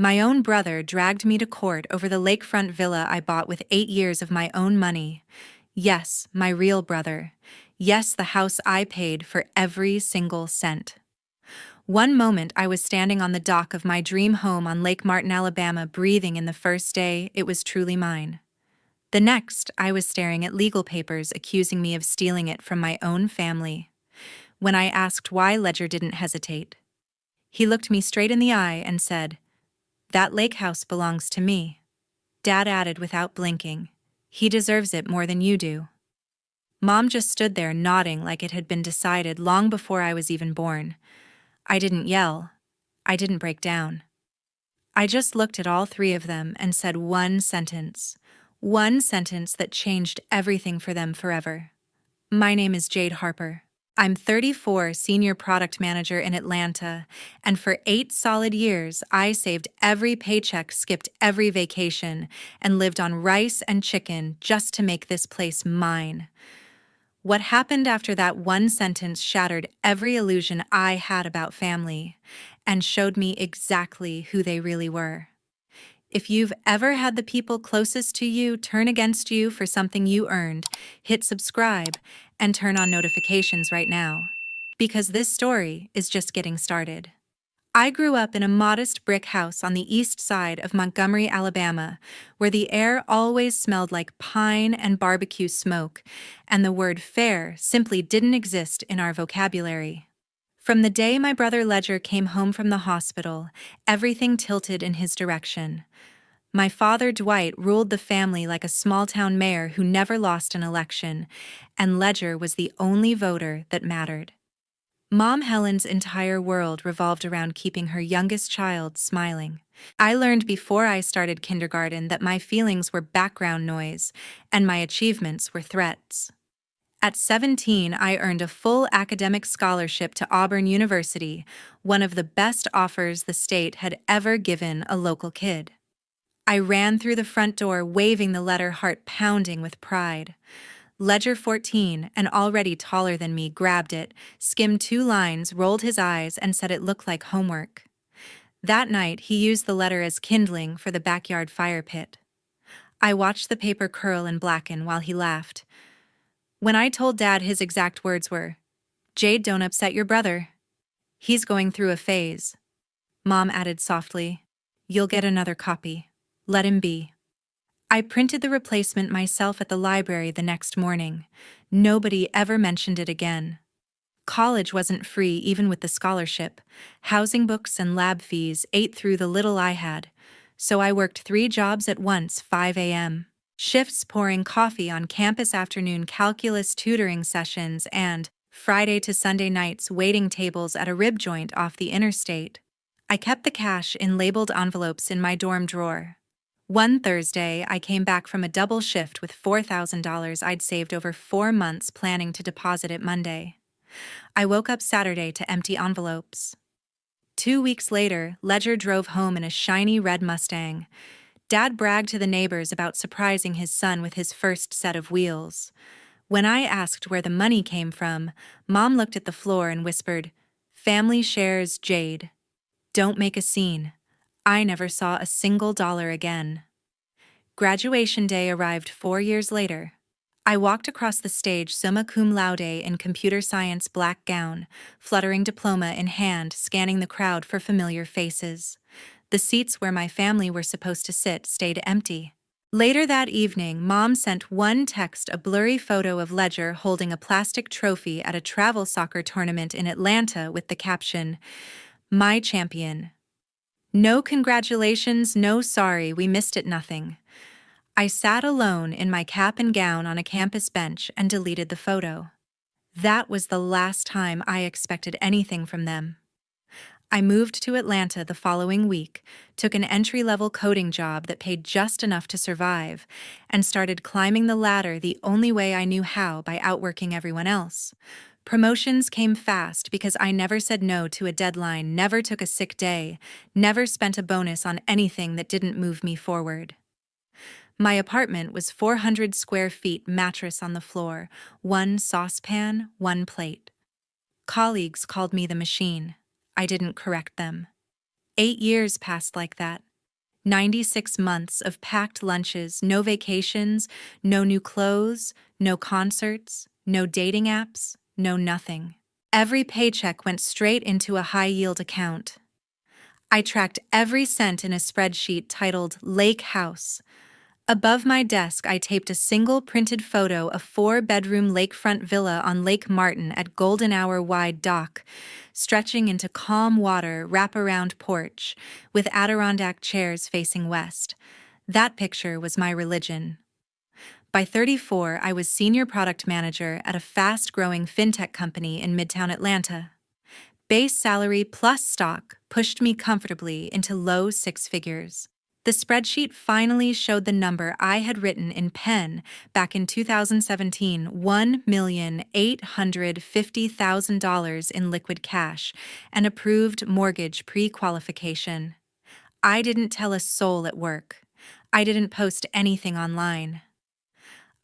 My own brother dragged me to court over the lakefront villa I bought with 8 years of my own money. Yes, my real brother. Yes, the house I paid for every single cent. One moment I was standing on the dock of my dream home on Lake Martin, Alabama, breathing in the first day it was truly mine. The next, I was staring at legal papers accusing me of stealing it from my own family. When I asked why, Ledger didn't hesitate. He looked me straight in the eye and said, "That lake house belongs to me." Dad added without blinking, "He deserves it more than you do." Mom just stood there nodding like it had been decided long before I was even born. I didn't yell. I didn't break down. I just looked at all three of them and said one sentence that changed everything for them forever. My name is Jade Harper. I'm 34, senior product manager in Atlanta, and for 8 solid years, I saved every paycheck, skipped every vacation, and lived on rice and chicken just to make this place mine. What happened after that one sentence shattered every illusion I had about family and showed me exactly who they really were. If you've ever had the people closest to you turn against you for something you earned, hit subscribe and turn on notifications right now, because this story is just getting started. I grew up in a modest brick house on the east side of Montgomery, Alabama, where the air always smelled like pine and barbecue smoke, and the word fair simply didn't exist in our vocabulary. From the day my brother Ledger came home from the hospital, everything tilted in his direction. My father Dwight ruled the family like a small-town mayor who never lost an election, and Ledger was the only voter that mattered. Mom Helen's entire world revolved around keeping her youngest child smiling. I learned before I started kindergarten that my feelings were background noise, and my achievements were threats. At 17, I earned a full academic scholarship to Auburn University, one of the best offers the state had ever given a local kid. I ran through the front door waving the letter, heart pounding with pride. Ledger 14, and already taller than me, grabbed it, skimmed 2 lines, rolled his eyes, and said it looked like homework. That night, he used the letter as kindling for the backyard fire pit. I watched the paper curl and blacken while he laughed. When I told Dad, his exact words were, "Jade, don't upset your brother. He's going through a phase." Mom added softly, "You'll get another copy. Let him be." I printed the replacement myself at the library the next morning. Nobody ever mentioned it again. College wasn't free even with the scholarship. Housing, books, and lab fees ate through the little I had. So I worked 3 jobs at once, 5 a.m. shifts, pouring coffee on campus, afternoon calculus tutoring sessions, and Friday to Sunday nights waiting tables at a rib joint off the interstate. I kept the cash in labeled envelopes in my dorm drawer. One Thursday, I came back from a double shift with $4,000 I'd saved over 4 months, planning to deposit it Monday. I woke up Saturday to empty envelopes. 2 weeks later, Ledger drove home in a shiny red Mustang. Dad bragged to the neighbors about surprising his son with his first set of wheels. When I asked where the money came from, Mom looked at the floor and whispered, "Family shares, Jade. Don't make a scene." I never saw a single dollar again. Graduation day arrived 4 years later. I walked across the stage summa cum laude in computer science black gown, fluttering diploma in hand, scanning the crowd for familiar faces. The seats where my family were supposed to sit stayed empty. Later that evening, Mom sent one text, a blurry photo of Ledger holding a plastic trophy at a travel soccer tournament in Atlanta with the caption, "My champion." No congratulations, no sorry, we missed it, nothing. I sat alone in my cap and gown on a campus bench and deleted the photo. That was the last time I expected anything from them. I moved to Atlanta the following week, took an entry-level coding job that paid just enough to survive, and started climbing the ladder the only way I knew how, by outworking everyone else. Promotions came fast because I never said no to a deadline, never took a sick day, never spent a bonus on anything that didn't move me forward. My apartment was 400 square feet, mattress on the floor, 1 saucepan, 1 plate. Colleagues called me the machine. I didn't correct them. 8 years passed like that. 96 months of packed lunches, no vacations, no new clothes, no concerts, no dating apps, no nothing. Every paycheck went straight into a high-yield account. I tracked every cent in a spreadsheet titled Lakehouse. Above my desk, I taped a single printed photo of 4-bedroom lakefront villa on Lake Martin at golden hour wide dock, stretching into calm water, wraparound porch, with Adirondack chairs facing west. That picture was my religion. By 34, I was senior product manager at a fast-growing fintech company in Midtown Atlanta. Base salary plus stock pushed me comfortably into low six figures. The spreadsheet finally showed the number I had written in pen back in 2017, $1,850,000 in liquid cash, and approved mortgage pre-qualification. I didn't tell a soul at work. I didn't post anything online.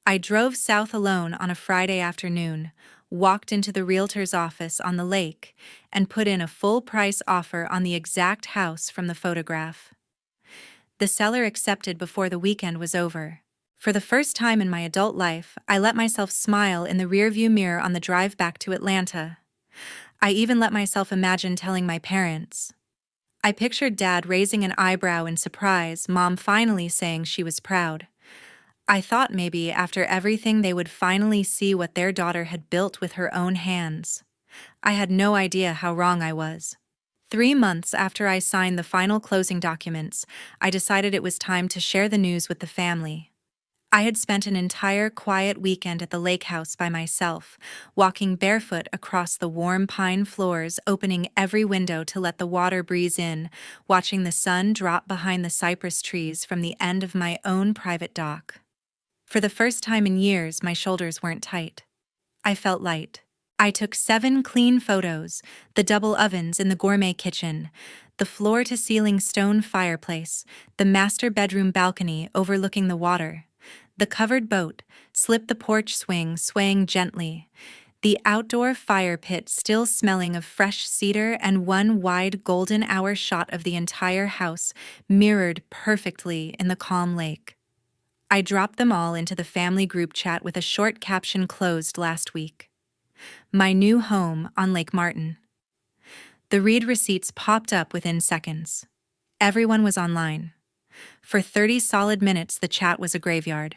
I drove south alone on a Friday afternoon, walked into the realtor's office on the lake, and put in a full-price offer on the exact house from the photograph. The seller accepted before the weekend was over. For the first time in my adult life, I let myself smile in the rearview mirror on the drive back to Atlanta. I even let myself imagine telling my parents. I pictured Dad raising an eyebrow in surprise, Mom finally saying she was proud. I thought maybe after everything they would finally see what their daughter had built with her own hands. I had no idea how wrong I was. 3 months after I signed the final closing documents, I decided it was time to share the news with the family. I had spent an entire quiet weekend at the lake house by myself, walking barefoot across the warm pine floors, opening every window to let the water breeze in, watching the sun drop behind the cypress trees from the end of my own private dock. For the first time in years, my shoulders weren't tight. I felt light. I took 7 clean photos, the double ovens in the gourmet kitchen, the floor-to-ceiling stone fireplace, the master bedroom balcony overlooking the water, the covered boat, slip the porch swing swaying gently, the outdoor fire pit still smelling of fresh cedar, and one wide golden hour shot of the entire house mirrored perfectly in the calm lake. I dropped them all into the family group chat with a short caption closed last week. My new home on Lake Martin. The read receipts popped up within seconds. Everyone was online. For 30 solid minutes, the chat was a graveyard.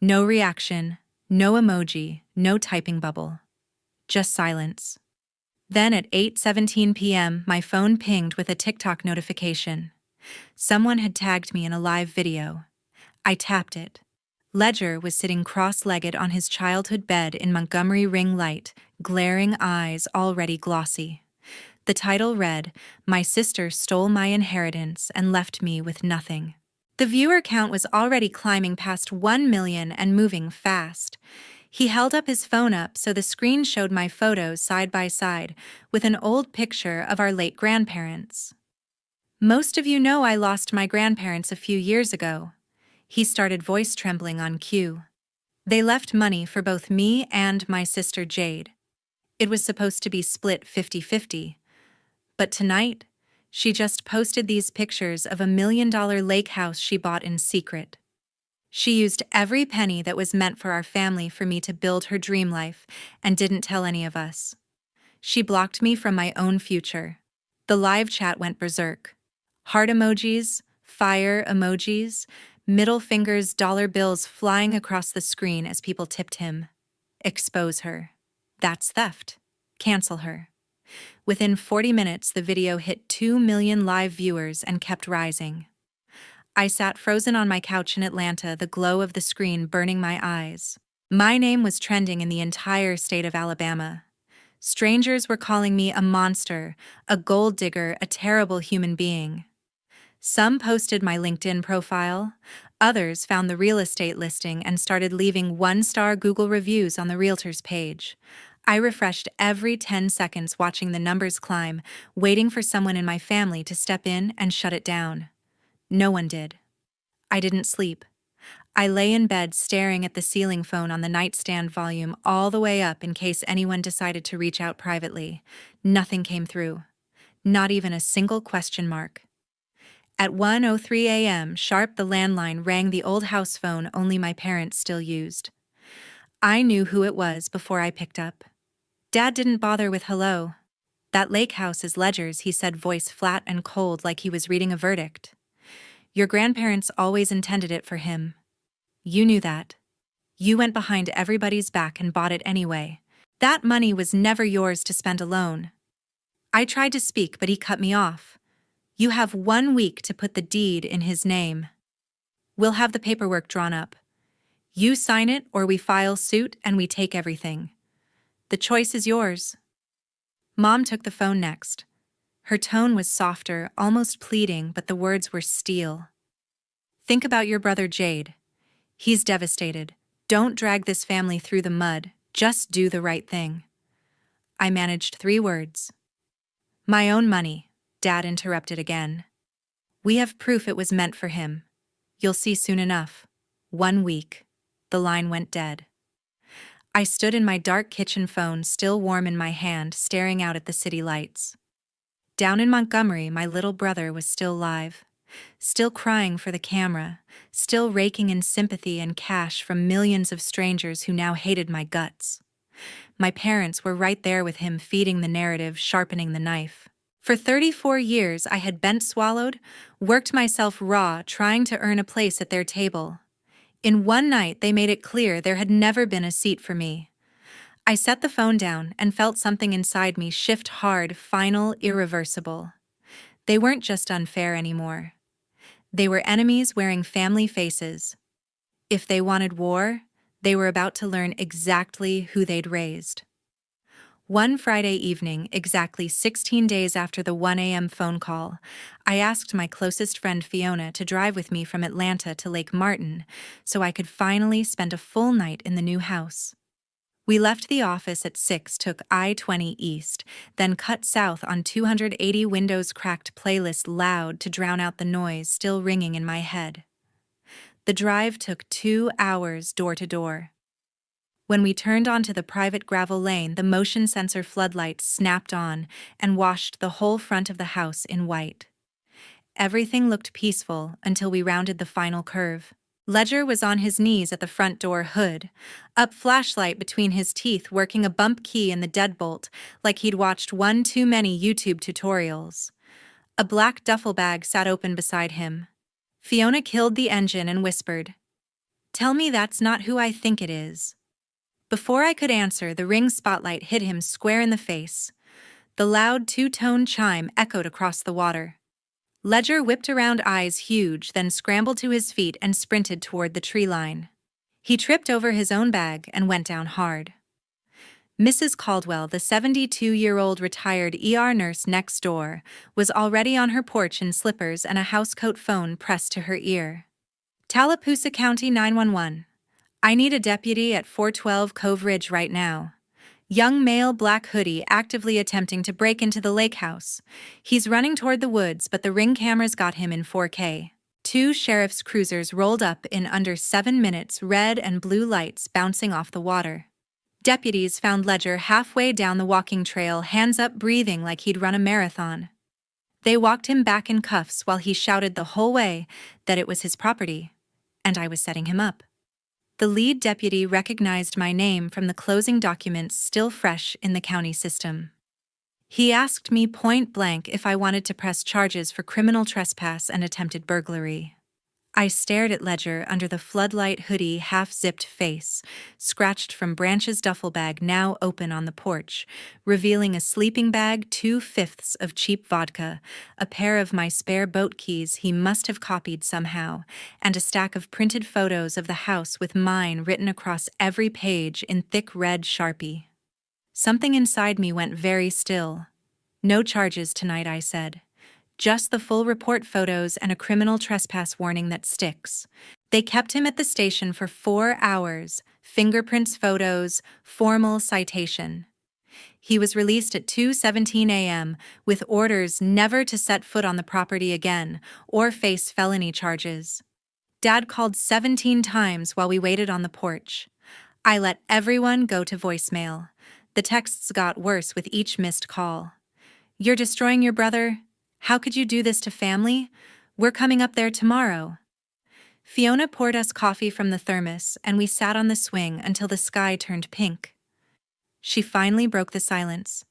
No reaction, no emoji, no typing bubble. Just silence. Then at 8:17 p.m., my phone pinged with a TikTok notification. Someone had tagged me in a live video. I tapped it. Ledger was sitting cross-legged on his childhood bed in Montgomery ring light, glaring eyes already glossy. The title read, "My sister stole my inheritance and left me with nothing." The viewer count was already climbing past 1 million and moving fast. He held his phone up so the screen showed my photos side by side with an old picture of our late grandparents. "Most of you know I lost my grandparents a few years ago." He started, voice trembling on cue. "They left money for both me and my sister Jade. It was supposed to be split 50-50. But tonight, she just posted these pictures of $1 million lake house she bought in secret. She used every penny that was meant for our family for me to build her dream life and didn't tell any of us. She blocked me from my own future." The live chat went berserk. Heart emojis, fire emojis, middle fingers, dollar bills flying across the screen as people tipped him. Expose her. That's theft. Cancel her. Within 40 minutes, the video hit 2 million live viewers and kept rising. I sat frozen on my couch in Atlanta, the glow of the screen burning my eyes. My name was trending in the entire state of Alabama. Strangers were calling me a monster, a gold digger, a terrible human being. Some posted my LinkedIn profile. Others found the real estate listing and started leaving 1-star Google reviews on the realtor's page. I refreshed every 10 seconds, watching the numbers climb, waiting for someone in my family to step in and shut it down. No one did. I didn't sleep. I lay in bed staring at the ceiling phone on the nightstand, volume all the way up in case anyone decided to reach out privately. Nothing came through. Not even a single question mark. At 1:03 a.m. sharp, the landline rang, the old house phone only my parents still used. I knew who it was before I picked up. Dad didn't bother with hello. "That lake house is Ledger's," he said, voice flat and cold like he was reading a verdict. "Your grandparents always intended it for him. You knew that. You went behind everybody's back and bought it anyway. That money was never yours to spend alone." I tried to speak, but he cut me off. "You have 1 week to put the deed in his name. We'll have the paperwork drawn up. You sign it or we file suit and we take everything. The choice is yours." Mom took the phone next. Her tone was softer, almost pleading, but the words were steel. "Think about your brother Jade. He's devastated. Don't drag this family through the mud. Just do the right thing." I managed 3 words. "My own money," Dad interrupted again. "We have proof it was meant for him. You'll see soon enough. 1 week." The line went dead. I stood in my dark kitchen, phone still warm in my hand, staring out at the city lights. Down in Montgomery, my little brother was still live, still crying for the camera, still raking in sympathy and cash from millions of strangers who now hated my guts. My parents were right there with him, feeding the narrative, sharpening the knife. For 34 years, I had bent, swallowed, worked myself raw, trying to earn a place at their table. In one night, they made it clear there had never been a seat for me. I set the phone down and felt something inside me shift hard, final, irreversible. They weren't just unfair anymore. They were enemies wearing family faces. If they wanted war, they were about to learn exactly who they'd raised. One Friday evening, exactly 16 days after the 1 a.m. phone call, I asked my closest friend Fiona to drive with me from Atlanta to Lake Martin so I could finally spend a full night in the new house. We left the office at 6, took I-20 east, then cut south on 280, windows cracked, playlist loud to drown out the noise still ringing in my head. The drive took 2 hours door to door. When we turned onto the private gravel lane, the motion sensor floodlights snapped on and washed the whole front of the house in white. Everything looked peaceful until we rounded the final curve. Ledger was on his knees at the front door, hood up, flashlight between his teeth, working a bump key in the deadbolt like he'd watched one too many YouTube tutorials. A black duffel bag sat open beside him. Fiona killed the engine and whispered, "Tell me that's not who I think it is." Before I could answer, the Ring spotlight hit him square in the face. The loud 2-tone chime echoed across the water. Ledger whipped around, eyes huge, then scrambled to his feet and sprinted toward the tree line. He tripped over his own bag and went down hard. Mrs. Caldwell, the 72-year-old retired ER nurse next door, was already on her porch in slippers and a housecoat, phone pressed to her ear. "Tallapoosa County 911. I need a deputy at 412 Cove Ridge right now. Young male, black hoodie, actively attempting to break into the lakehouse. He's running toward the woods, but the Ring cameras got him in 4K. 2 sheriff's cruisers rolled up in under 7 minutes, red and blue lights bouncing off the water. Deputies found Ledger halfway down the walking trail, hands up, breathing like he'd run a marathon. They walked him back in cuffs while he shouted the whole way that it was his property, and I was setting him up. The lead deputy recognized my name from the closing documents still fresh in the county system. He asked me point blank if I wanted to press charges for criminal trespass and attempted burglary. I stared at Ledger under the floodlight, hoodie, half-zipped face, scratched from Branch's duffel bag now open on the porch, revealing a sleeping bag, 2/5 of cheap vodka, a pair of my spare boat keys he must have copied somehow, and a stack of printed photos of the house with mine written across every page in thick red Sharpie. Something inside me went very still. "No charges tonight," I said. "Just the full report, photos, and a criminal trespass warning that sticks." They kept him at the station for 4 hours, fingerprints, photos, formal citation. He was released at 2:17 a.m. with orders never to set foot on the property again or face felony charges. Dad called 17 times while we waited on the porch. I let everyone go to voicemail. The texts got worse with each missed call. "You're destroying your brother? How could you do this to family? We're coming up there tomorrow. Fiona poured us coffee from the thermos, and we sat on the swing until the sky turned pink. She finally broke the silence.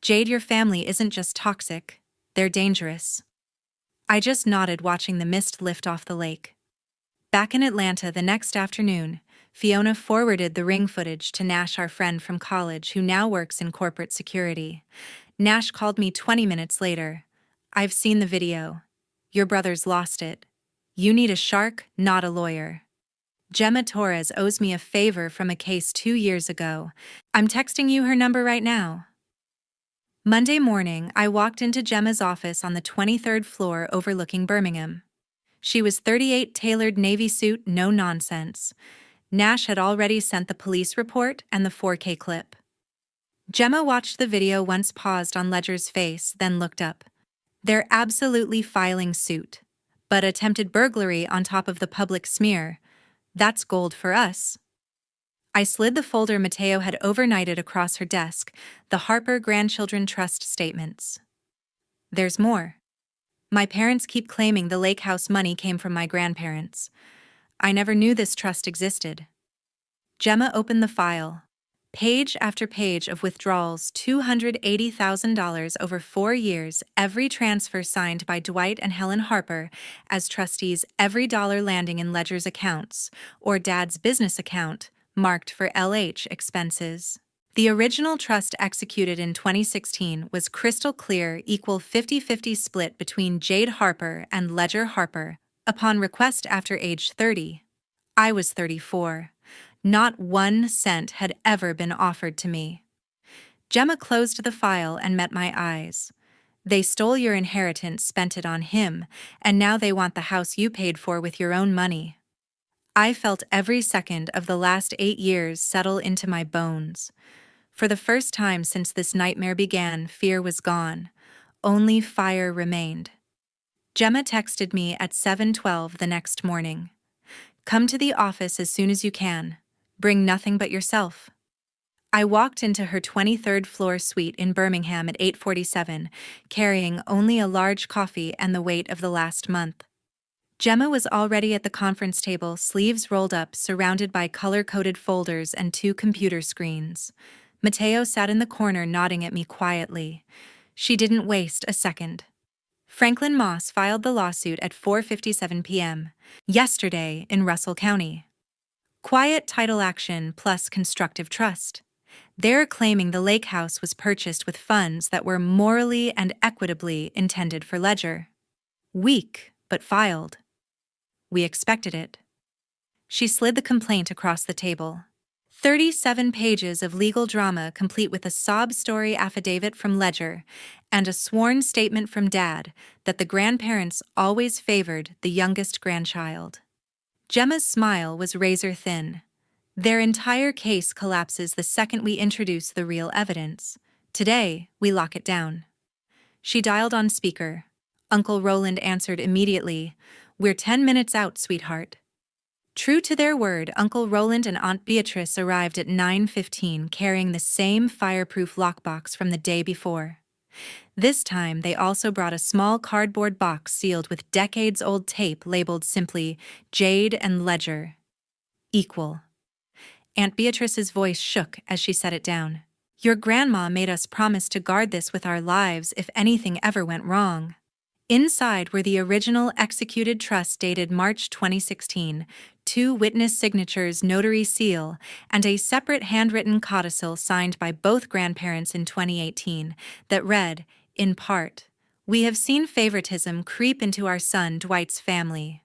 Jade, your family isn't just toxic, they're dangerous. I just nodded, watching the mist lift off the lake. Back in Atlanta the next afternoon, Fiona forwarded the ring footage to Nash, our friend from college who now works in corporate security. Nash called me 20 minutes later. I've seen the video. Your brother's lost it. You need a shark, not a lawyer. Gemma Torres owes me a favor from a case 2 years ago. I'm texting you her number right now. Monday morning, I walked into Gemma's office on the 23rd floor overlooking Birmingham. She was 38, tailored navy suit, no nonsense. Nash had already sent the police report and the 4K clip. Gemma watched the video once, paused on Ledger's face, then looked up. They're absolutely filing suit. But attempted burglary on top of the public smear. That's gold for us. I slid the folder Mateo had overnighted across her desk, the Harper Grandchildren Trust statements. There's more. My parents keep claiming the lakehouse money came from my grandparents. I never knew this trust existed. Gemma opened the file. Page after page of withdrawals, $280,000 over 4 years, every transfer signed by Dwight and Helen Harper as trustees, every dollar landing in Ledger's accounts, or Dad's business account, marked for LH expenses. The original trust executed in 2016 was crystal clear, equal 50-50 split between Jade Harper and Ledger Harper, upon request after age 30. I was 34. Not 1 cent had ever been offered to me. Gemma closed the file and met my eyes. They stole your inheritance, spent it on him, and now they want the house you paid for with your own money. I felt every second of the last 8 years settle into my bones. For the first time since this nightmare began, fear was gone. Only fire remained. Gemma texted me at 7:12 the next morning. Come to the office as soon as you can. Bring nothing but yourself. I walked into her 23rd floor suite in Birmingham at 8:47, carrying only a large coffee and the weight of the last month. Gemma was already at the conference table, sleeves rolled up, surrounded by color-coded folders and 2 computer screens. Mateo sat in the corner, nodding at me quietly. She didn't waste a second. Franklin Moss filed the lawsuit at 4:57 p.m. yesterday in Russell County. Quiet title action plus constructive trust. They're claiming the lake house was purchased with funds that were morally and equitably intended for Ledger. Weak, but filed. We expected it. She slid the complaint across the table. 37 pages of legal drama, complete with a sob story affidavit from Ledger and a sworn statement from Dad that the grandparents always favored the youngest grandchild. Gemma's smile was razor thin. Their entire case collapses the second we introduce the real evidence. Today, we lock it down. She dialed on speaker. Uncle Roland answered immediately. We're 10 minutes out, sweetheart. True to their word, Uncle Roland and Aunt Beatrice arrived at 9:15, carrying the same fireproof lockbox from the day before. This time, they also brought a small cardboard box sealed with decades-old tape labeled simply Jade and Ledger. Equal. Aunt Beatrice's voice shook as she set it down. Your grandma made us promise to guard this with our lives if anything ever went wrong. Inside were the original executed trust dated March 2016, 2 witness signatures, notary seal, and a separate handwritten codicil signed by both grandparents in 2018 that read, in part, "We have seen favoritism creep into our son Dwight's family.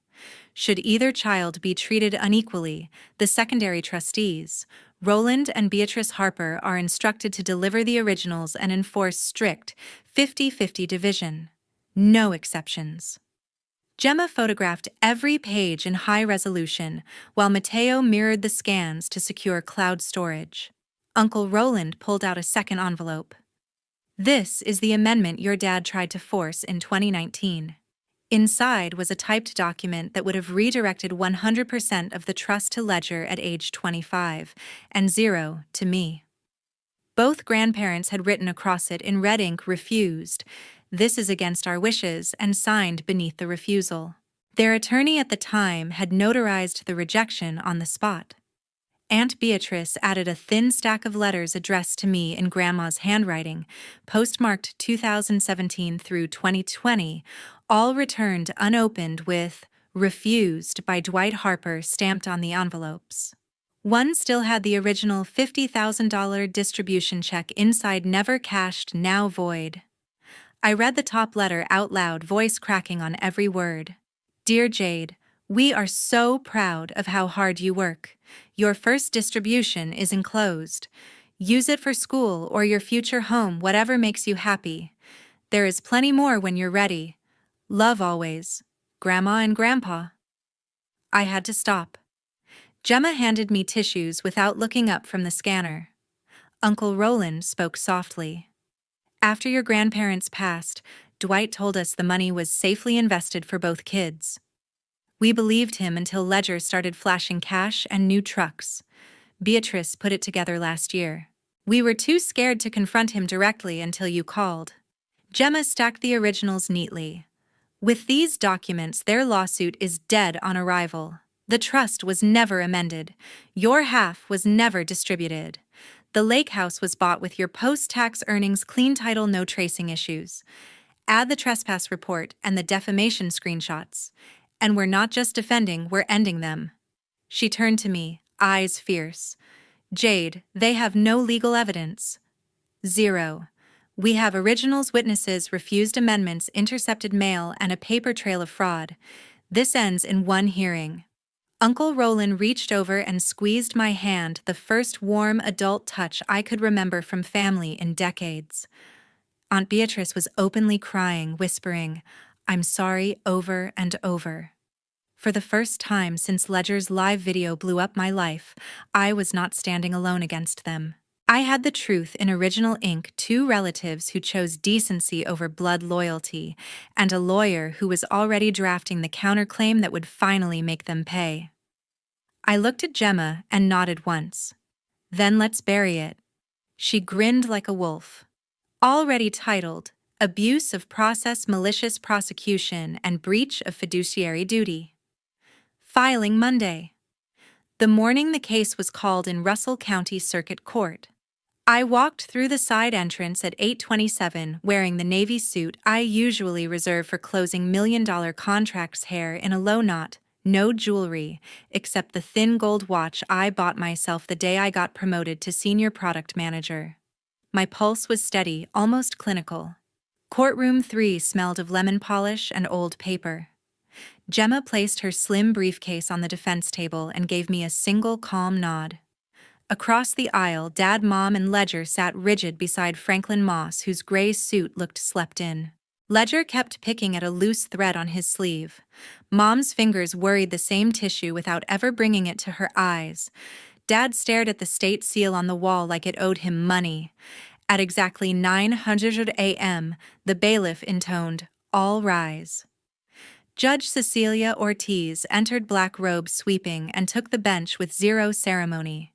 Should either child be treated unequally, the secondary trustees, Roland and Beatrice Harper, are instructed to deliver the originals and enforce strict 50-50 division. No exceptions." Gemma photographed every page in high resolution, while Mateo mirrored the scans to secure cloud storage. Uncle Roland pulled out a second envelope. This is the amendment your dad tried to force in 2019. Inside was a typed document that would have redirected 100% of the trust to Ledger at age 25, and 0 to me. Both grandparents had written across it in red ink, refused. This is against our wishes, and signed beneath the refusal. Their attorney at the time had notarized the rejection on the spot. Aunt Beatrice added a thin stack of letters addressed to me in Grandma's handwriting, postmarked 2017 through 2020, all returned unopened with "Refused" by Dwight Harper stamped on the envelopes. One still had the original $50,000 distribution check inside, never cashed, now void. I read the top letter out loud, voice cracking on every word. Dear Jade, we are so proud of how hard you work. Your first distribution is enclosed. Use it for school or your future home, whatever makes you happy. There is plenty more when you're ready. Love always, Grandma and Grandpa. I had to stop. Gemma handed me tissues without looking up from the scanner. Uncle Roland spoke softly. After your grandparents passed, Dwight told us the money was safely invested for both kids. We believed him until Ledger started flashing cash and new trucks. Beatrice put it together last year. We were too scared to confront him directly until you called. Gemma stacked the originals neatly. With these documents, their lawsuit is dead on arrival. The trust was never amended. Your half was never distributed. The lakehouse was bought with your post-tax earnings, clean title, no tracing issues. Add the trespass report and the defamation screenshots. And we're not just defending, we're ending them. She turned to me, eyes fierce. Jade, they have no legal evidence. 0. We have originals, witnesses, refused amendments, intercepted mail, and a paper trail of fraud. This ends in one hearing. Uncle Roland reached over and squeezed my hand, the first warm adult touch I could remember from family in decades. Aunt Beatrice was openly crying, whispering, "I'm sorry," over and over. For the first time since Ledger's live video blew up my life, I was not standing alone against them. I had the truth in original ink, 2 relatives who chose decency over blood loyalty, and a lawyer who was already drafting the counterclaim that would finally make them pay. I looked at Gemma and nodded once. Then let's bury it. She grinned like a wolf. Already titled, Abuse of Process, Malicious Prosecution, and Breach of Fiduciary Duty. Filing Monday. The morning the case was called in Russell County Circuit Court. I walked through the side entrance at 8:27 wearing the navy suit I usually reserve for closing million-dollar contracts, hair in a low knot, no jewelry, except the thin gold watch I bought myself the day I got promoted to senior product manager. My pulse was steady, almost clinical. Courtroom 3 smelled of lemon polish and old paper. Gemma placed her slim briefcase on the defense table and gave me a single calm nod. Across the aisle, Dad, Mom, and Ledger sat rigid beside Franklin Moss, whose gray suit looked slept in. Ledger kept picking at a loose thread on his sleeve. Mom's fingers worried the same tissue without ever bringing it to her eyes. Dad stared at the state seal on the wall like it owed him money. At exactly 900 a.m., the bailiff intoned, "All rise." Judge Cecilia Ortiz entered, black robe sweeping, and took the bench with zero ceremony.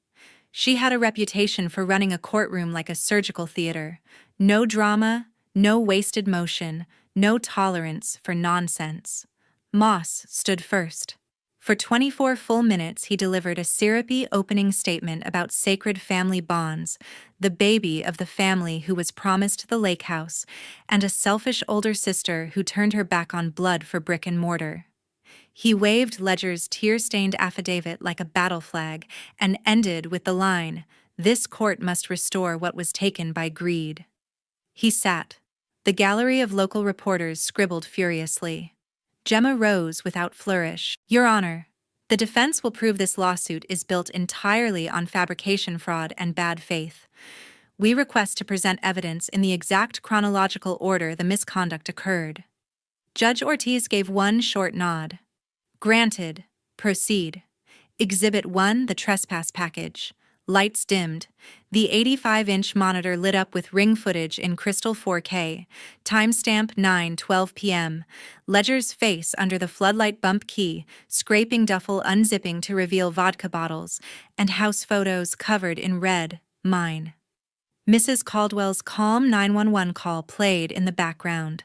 She had a reputation for running a courtroom like a surgical theater. No drama, no wasted motion, no tolerance for nonsense. Moss stood first. For 24 full minutes, he delivered a syrupy opening statement about sacred family bonds, the baby of the family who was promised the lakehouse, and a selfish older sister who turned her back on blood for brick and mortar. He waved Ledger's tear-stained affidavit like a battle flag and ended with the line, "This court must restore what was taken by greed." He sat. The gallery of local reporters scribbled furiously. Gemma rose without flourish. "Your Honor, the defense will prove this lawsuit is built entirely on fabrication, fraud, and bad faith. We request to present evidence in the exact chronological order the misconduct occurred." Judge Ortiz gave one short nod. "Granted. Proceed." Exhibit 1, the trespass package. Lights dimmed. The 85-inch monitor lit up with ring footage in crystal 4K. Timestamp 9:12 p.m. Ledger's face under the floodlight bump key, scraping duffel, unzipping to reveal vodka bottles, and house photos covered in red, mine. Mrs. Caldwell's calm 911 call played in the background.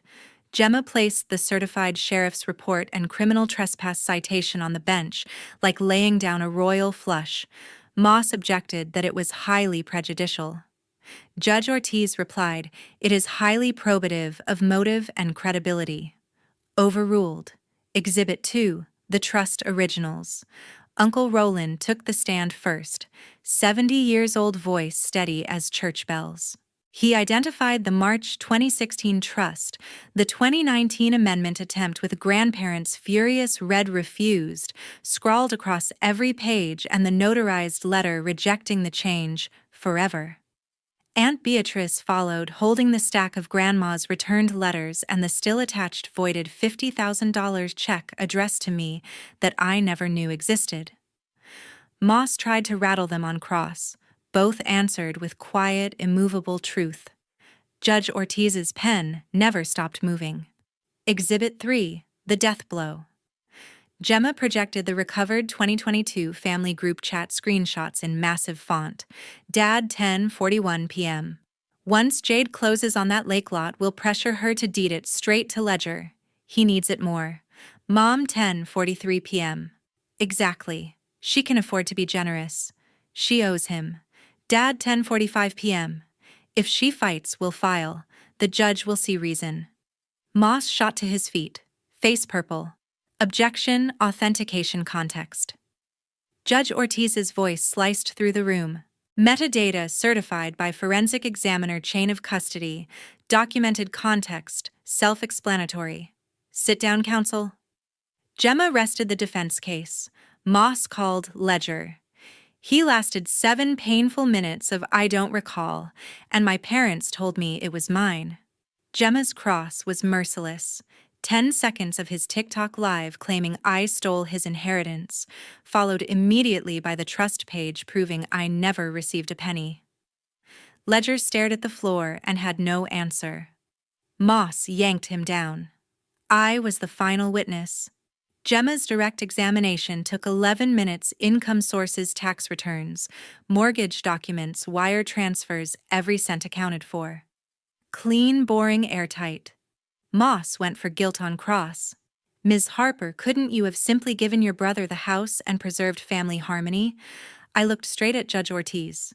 Gemma placed the certified sheriff's report and criminal trespass citation on the bench, like laying down a royal flush. Moss objected that it was highly prejudicial. Judge Ortiz replied, "It is highly probative of motive and credibility." Overruled. Exhibit 2, the trust originals. Uncle Roland took the stand first, 70-years-old voice steady as church bells. He identified the March 2016 trust, the 2019 amendment attempt with grandparents' furious red refused, scrawled across every page, and the notarized letter rejecting the change forever. Aunt Beatrice followed, holding the stack of Grandma's returned letters and the still-attached voided $50,000 check addressed to me that I never knew existed. Moss tried to rattle them on cross. Both answered with quiet, immovable truth. Judge Ortiz's pen never stopped moving. Exhibit 3, the death blow. Gemma projected the recovered 2022 family group chat screenshots in massive font. Dad, 10:41 p.m. Once Jade closes on that lake lot, we'll pressure her to deed it straight to Ledger. He needs it more. Mom, 10:43 p.m. Exactly. She can afford to be generous. She owes him. Dad, 10:45 p.m. If she fights, we'll file. The judge will see reason. Moss shot to his feet, face purple. Objection, authentication context. Judge Ortiz's voice sliced through the room. Metadata certified by forensic examiner, chain of custody, documented context, self-explanatory. Sit down, counsel. Gemma rested the defense case. Moss called Ledger. He lasted 7 painful minutes of "I don't recall," and my parents told me it was mine. Gemma's cross was merciless. 10 seconds of his TikTok live claiming I stole his inheritance, followed immediately by the trust page proving I never received a penny. Ledger stared at the floor and had no answer. Moss yanked him down. I was the final witness. Gemma's direct examination took 11 minutes. Income sources, tax returns, mortgage documents, wire transfers, every cent accounted for. Clean, boring, airtight. Moss went for guilt on cross. Ms. Harper, couldn't you have simply given your brother the house and preserved family harmony? I looked straight at Judge Ortiz.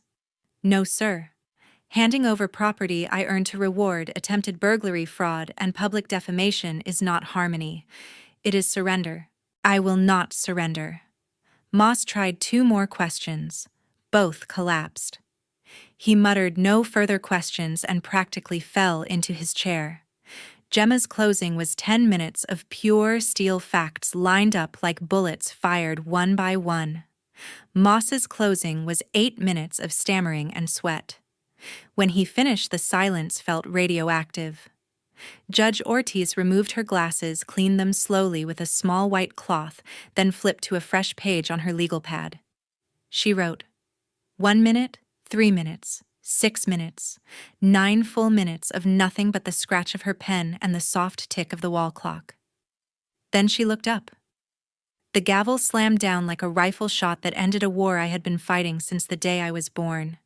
No, sir. Handing over property I earned to reward attempted burglary, fraud, and public defamation is not harmony. It is surrender. I will not surrender. Moss tried 2 more questions. Both collapsed. He muttered no further questions and practically fell into his chair. Gemma's closing was 10 minutes of pure steel facts lined up like bullets fired one by one. Moss's closing was 8 minutes of stammering and sweat. When he finished, the silence felt radioactive. Judge Ortiz removed her glasses, cleaned them slowly with a small white cloth, then flipped to a fresh page on her legal pad. She wrote, 1 minute, 3 minutes, 6 minutes, 9 full minutes of nothing but the scratch of her pen and the soft tick of the wall clock. Then she looked up. The gavel slammed down like a rifle shot that ended a war I had been fighting since the day I was born.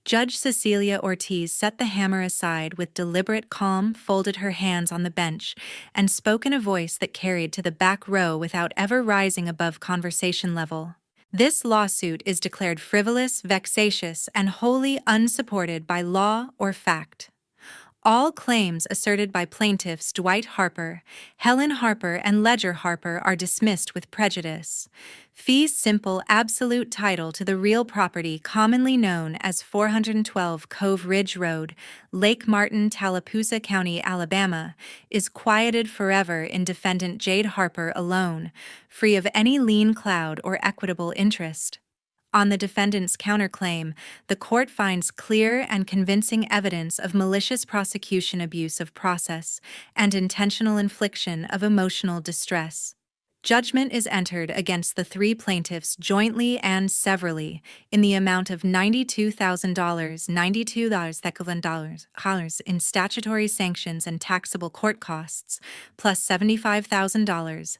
Judge Cecilia Ortiz set the hammer aside with deliberate calm, folded her hands on the bench, and spoke in a voice that carried to the back row without ever rising above conversation level. This lawsuit is declared frivolous, vexatious, and wholly unsupported by law or fact. All claims asserted by plaintiffs Dwight Harper, Helen Harper, and Ledger Harper are dismissed with prejudice. Fee simple absolute title to the real property commonly known as 412 Cove Ridge Road, Lake Martin, Tallapoosa County, Alabama, is quieted forever in defendant Jade Harper alone, free of any lien cloud or equitable interest. On the defendant's counterclaim, the court finds clear and convincing evidence of malicious prosecution, abuse of process, and intentional infliction of emotional distress. Judgment is entered against the 3 plaintiffs jointly and severally in the amount of $92,092 in statutory sanctions and taxable court costs, plus $75,000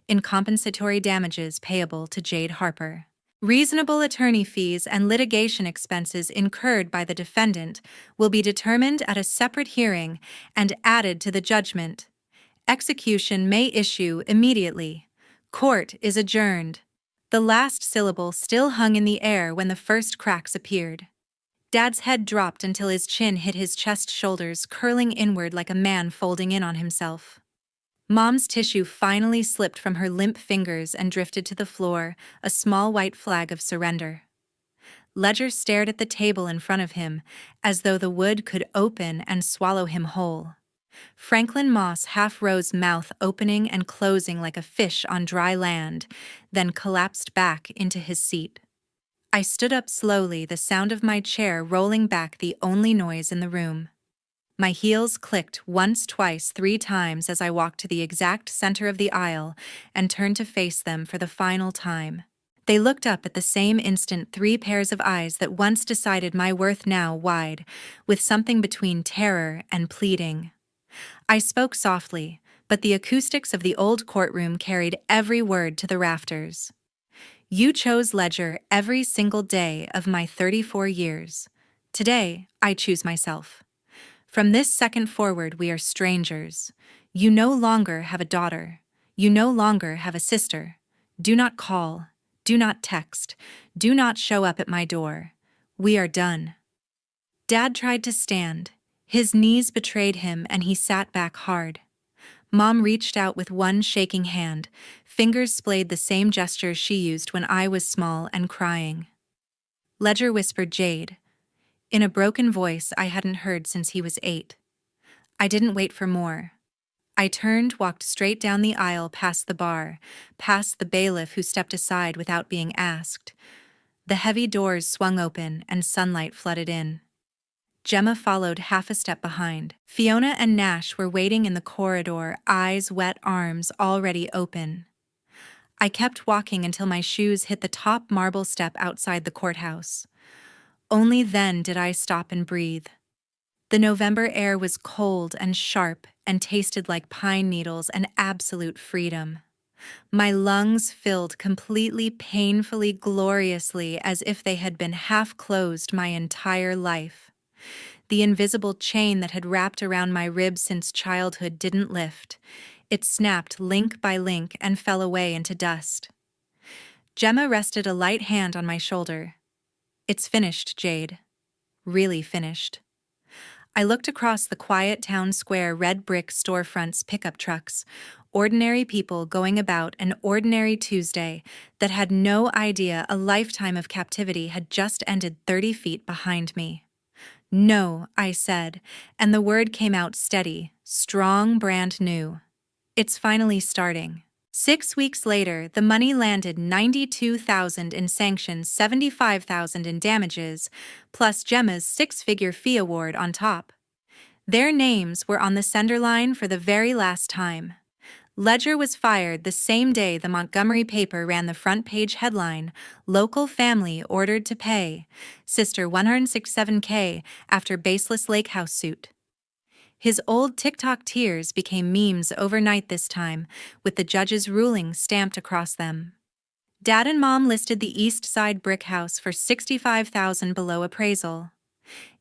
in compensatory damages payable to Jade Harper. Reasonable attorney fees and litigation expenses incurred by the defendant will be determined at a separate hearing and added to the judgment. Execution may issue immediately. Court is adjourned. The last syllable still hung in the air when the first cracks appeared. Dad's head dropped until his chin hit his chest, shoulders curling inward like a man folding in on himself. Mom's tissue finally slipped from her limp fingers and drifted to the floor, a small white flag of surrender. Ledger stared at the table in front of him, as though the wood could open and swallow him whole. Franklin Moss half rose, mouth opening and closing like a fish on dry land, then collapsed back into his seat. I stood up slowly, the sound of my chair rolling back the only noise in the room. My heels clicked once, twice, 3 times as I walked to the exact center of the aisle and turned to face them for the final time. They looked up at the same instant, 3 pairs of eyes that once decided my worth, now wide, with something between terror and pleading. I spoke softly, but the acoustics of the old courtroom carried every word to the rafters. You chose Ledger every single day of my 34 years. Today, I choose myself. From this second forward, we are strangers. You no longer have a daughter. You no longer have a sister. Do not call. Do not text. Do not show up at my door. We are done. Dad tried to stand. His knees betrayed him and he sat back hard. Mom reached out with one shaking hand, fingers splayed the same gestures she used when I was small and crying. Ledger whispered Jade, in a broken voice I hadn't heard since he was 8. I didn't wait for more. I turned, walked straight down the aisle past the bar, past the bailiff who stepped aside without being asked. The heavy doors swung open and sunlight flooded in. Gemma followed half a step behind. Fiona and Nash were waiting in the corridor, eyes wet, arms already open. I kept walking until my shoes hit the top marble step outside the courthouse. Only then did I stop and breathe. The November air was cold and sharp and tasted like pine needles and absolute freedom. My lungs filled completely, painfully, gloriously, as if they had been half closed my entire life. The invisible chain that had wrapped around my ribs since childhood didn't lift. It snapped link by link and fell away into dust. Gemma rested a light hand on my shoulder. It's finished, Jade. Really finished. I looked across the quiet town square, red brick storefronts, pickup trucks, ordinary people going about an ordinary Tuesday that had no idea a lifetime of captivity had just ended 30 feet behind me. No, I said, and the word came out steady, strong, brand new. It's finally starting. 6 weeks later, the money landed, $92,000 in sanctions, $75,000 in damages, plus Gemma's 6-figure fee award on top. Their names were on the sender line for the very last time. Ledger was fired the same day the Montgomery paper ran the front page headline, "Local Family Ordered to Pay, Sister $167K After Baseless Lakehouse Suit." His old TikTok tears became memes overnight this time, with the judge's ruling stamped across them. Dad and Mom listed the East Side brick house for $65,000 below appraisal.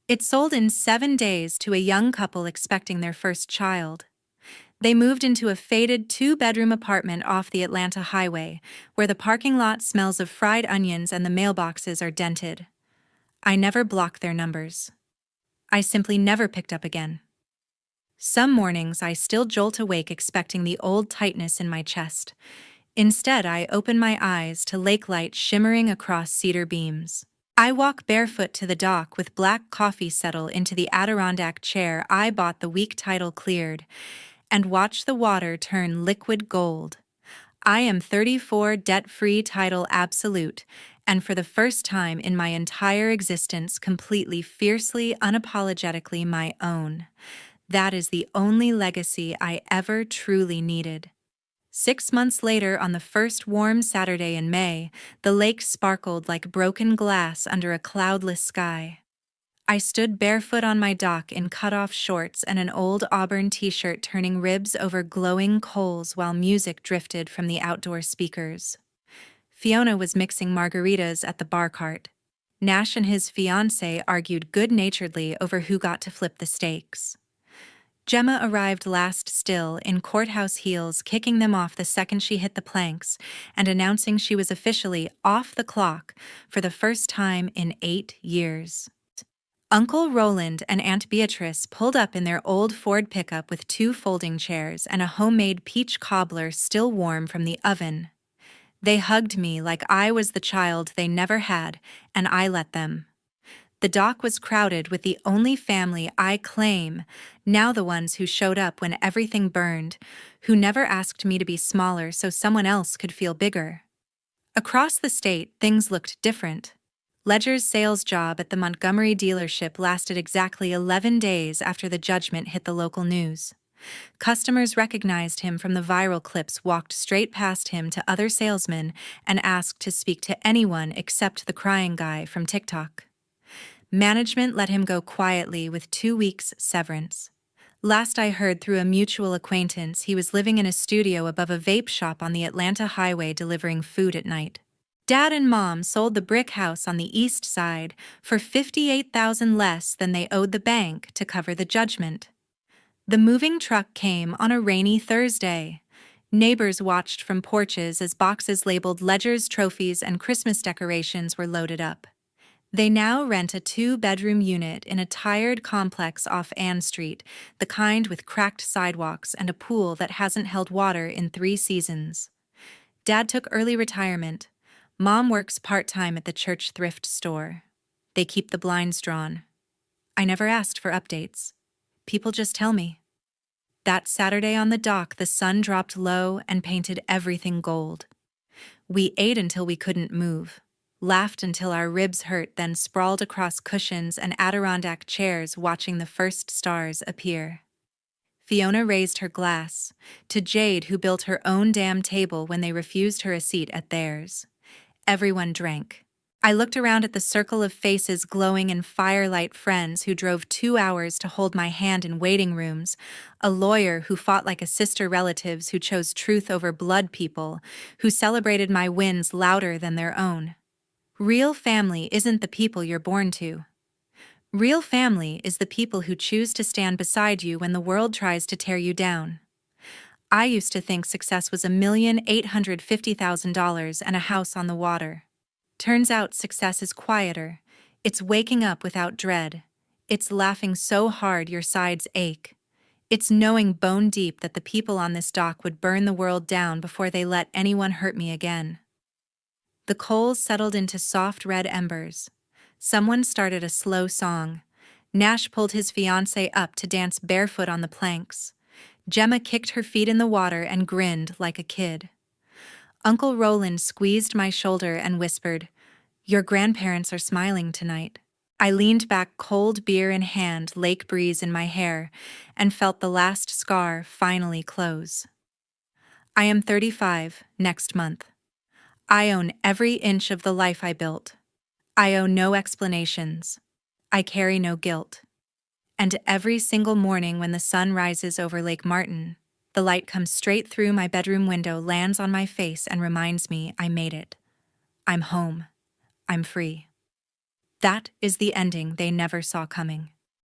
It sold in 7 days to a young couple expecting their first child. They moved into a faded 2-bedroom apartment off the Atlanta highway, where the parking lot smells of fried onions and the mailboxes are dented. I never blocked their numbers. I simply never picked up again. Some mornings I still jolt awake expecting the old tightness in my chest. Instead, I open my eyes to lake light shimmering across cedar beams. I walk barefoot to the dock with black coffee settle into the Adirondack chair I bought the week title cleared, and watch the water turn liquid gold. I am 34, debt-free, title absolute, and for the first time in my entire existence completely, fiercely, unapologetically my own. That is the only legacy I ever truly needed. 6 months later, on the first warm Saturday in May, the lake sparkled like broken glass under a cloudless sky. I stood barefoot on my dock in cut-off shorts and an old auburn t-shirt, turning ribs over glowing coals while music drifted from the outdoor speakers. Fiona was mixing margaritas at the bar cart. Nash and his fiancée argued good-naturedly over who got to flip the stakes. Gemma arrived last still, in courthouse heels, kicking them off the second she hit the planks, and announcing she was officially off the clock for the first time in 8 years. Uncle Roland and Aunt Beatrice pulled up in their old Ford pickup with 2 folding chairs and a homemade peach cobbler still warm from the oven. They hugged me like I was the child they never had, and I let them. The dock was crowded with the only family I claim, now the ones who showed up when everything burned, who never asked me to be smaller so someone else could feel bigger. Across the state, things looked different. Ledger's sales job at the Montgomery dealership lasted exactly 11 days after the judgment hit the local news. Customers recognized him from the viral clips, walked straight past him to other salesmen, and asked to speak to anyone except the crying guy from TikTok. Management let him go quietly with 2 weeks' severance. Last I heard through a mutual acquaintance, he was living in a studio above a vape shop on the Atlanta highway delivering food at night. Dad and Mom sold the brick house on the east side for $58,000 less than they owed the bank to cover the judgment. The moving truck came on a rainy Thursday. Neighbors watched from porches as boxes labeled Ledger's trophies and Christmas decorations were loaded up. They now rent a 2-bedroom unit in a tired complex off Ann Street, the kind with cracked sidewalks and a pool that hasn't held water in 3 seasons. Dad took early retirement. Mom works part-time at the church thrift store. They keep the blinds drawn. I never asked for updates. People just tell me. That Saturday on the dock, the sun dropped low and painted everything gold. We ate until we couldn't move, laughed until our ribs hurt, then sprawled across cushions and Adirondack chairs watching the first stars appear. Fiona raised her glass to Jade, who built her own damn table when they refused her a seat at theirs. Everyone drank. I looked around at the circle of faces glowing in firelight, friends who drove 2 hours to hold my hand in waiting rooms, a lawyer who fought like a sister, relatives who chose truth over blood, people who celebrated my wins louder than their own. Real family isn't the people you're born to. Real family is the people who choose to stand beside you when the world tries to tear you down. I used to think success was $1,850,000 and a house on the water. Turns out success is quieter. It's waking up without dread. It's laughing so hard your sides ache. It's knowing bone deep that the people on this dock would burn the world down before they let anyone hurt me again. The coals settled into soft red embers. Someone started a slow song. Nash pulled his fiancée up to dance barefoot on the planks. Gemma kicked her feet in the water and grinned like a kid. Uncle Roland squeezed my shoulder and whispered, "Your grandparents are smiling tonight." I leaned back, cold beer in hand, lake breeze in my hair, and felt the last scar finally close. I am 35 next month. I own every inch of the life I built. I owe no explanations. I carry no guilt. And every single morning when the sun rises over Lake Martin, the light comes straight through my bedroom window, lands on my face, and reminds me I made it. I'm home. I'm free. That is the ending they never saw coming.